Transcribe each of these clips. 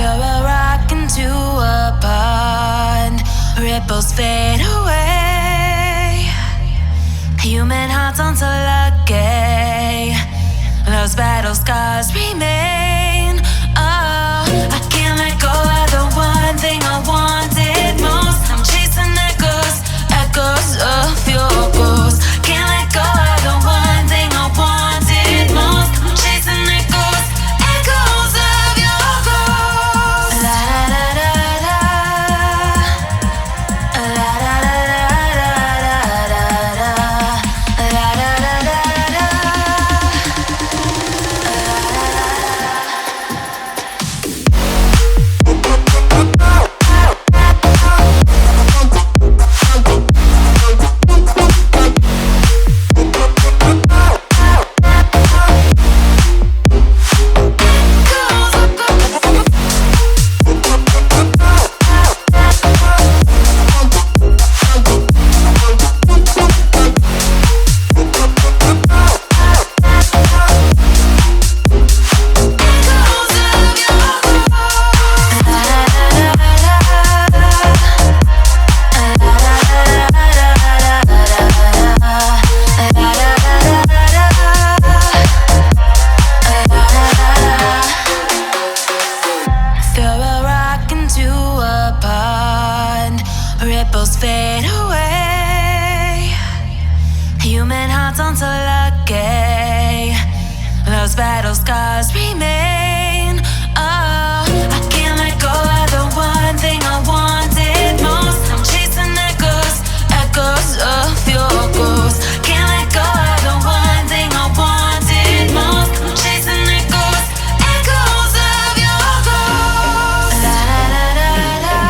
Throw a rock into a pond, ripples fade away. Human hearts aren't so lucky, those battle scars remain. Oh, I can't let go of the one thing I wanted most. I'm chasing echoes, echoes of your ghost. Can't let go of the one thing I wanted most. I'm chasing echoes, echoes of your ghost. La da da da da, la da da da da, la da da da da. Ripples fade away. Human hearts aren't so lucky, those battle scars remain. Oh, I can't let go of the one thing I wanted most. I'm chasing echoes, echoes of your ghost. Can't let go of the one thing I wanted most. I'm chasing echoes, echoes of your ghost. La da da da da.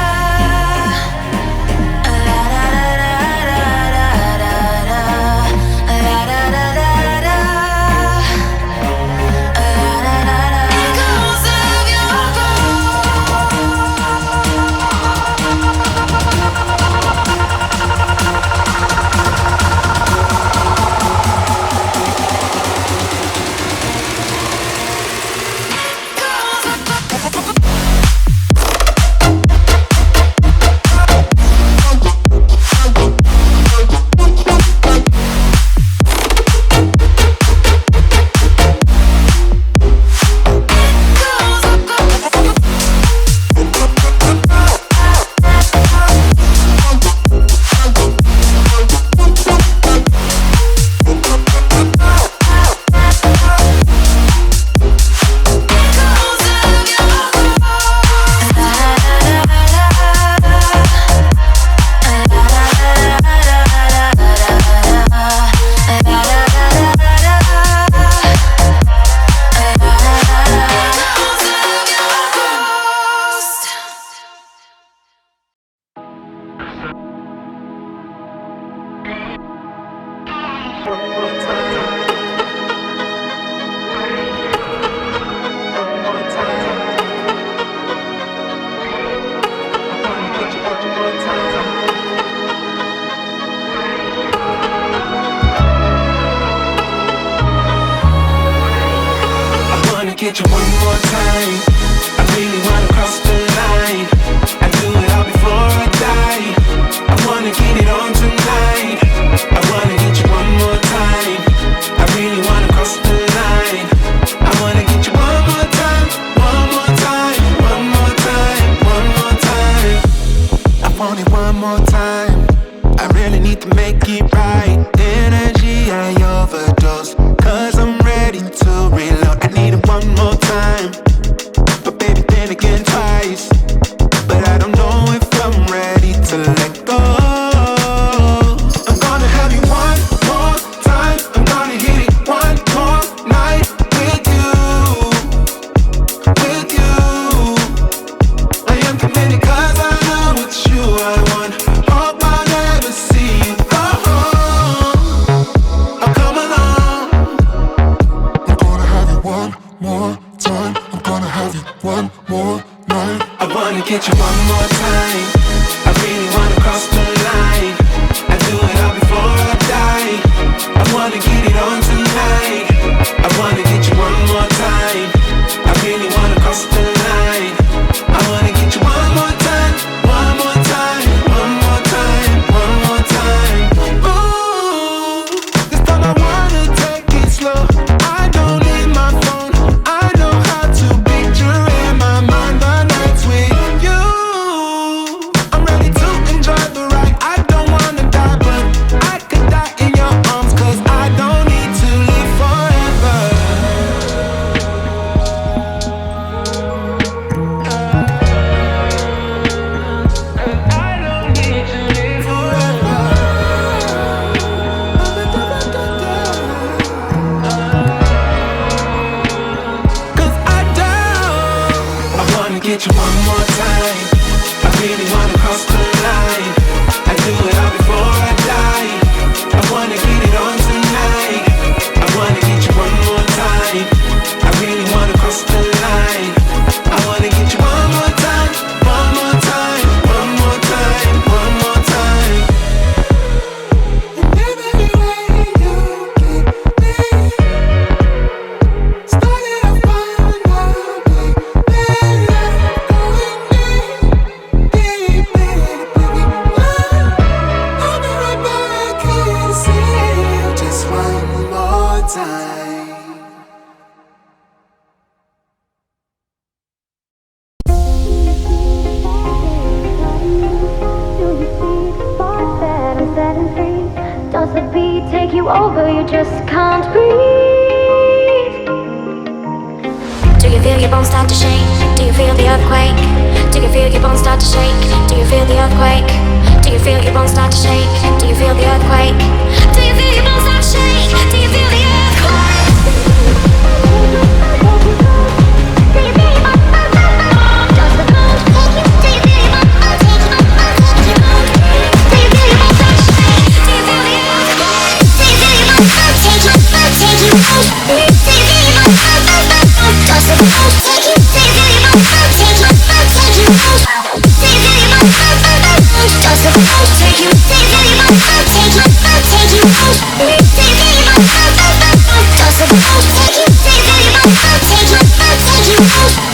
Get you one more time. I really wanna cross the line and do it all before I die. I wanna get it on tonight. I wanna get you one more time. I really wanna cross the line. I wanna get you one more time, one more time, one more time, one more time. I want it one more time. I really need to make it right. Energy I overdose, 'cause I'm ready to reload. I need it one more time, but baby then again twice. But I don't know if I'm ready to let go. I'm gonna have you one more time. I'm gonna hit it one more night with you, with you. I am committed 'cause I know it's you I want. Hope I never see you go home. Oh, come along. I'm gonna have you one more time. I'm gonna have you one more night. I wanna get you one more time. I really wanna cross the line and do it all before I die. I wanna get it on tonight. I wanna get you one more time. I really wanna cross the line. just can't breathe. Do you feel your bones start to shake? Do you feel the earthquake? Do you feel your bones start to shake? Do you feel the earthquake? Do you feel your bones start to shake? Do you feel the earthquake? Do you feel your bones start to shake? Do you feel the earthquake? Do you feel your bones? Does the bones take you? Do you feel your bones take you? Do you feel your bones start to shake? Do you feel the earthquake? Do you feel your bones take you? Take you? Do you feel your bones? Does the bones take you? Do you feel your bones take you? Take you? Do you feel your bones? Does the bones take you? Do you feel your bones take you? Take you? Do you feel your bones? Does the bones take you? Do you feel your bones take you? Take you?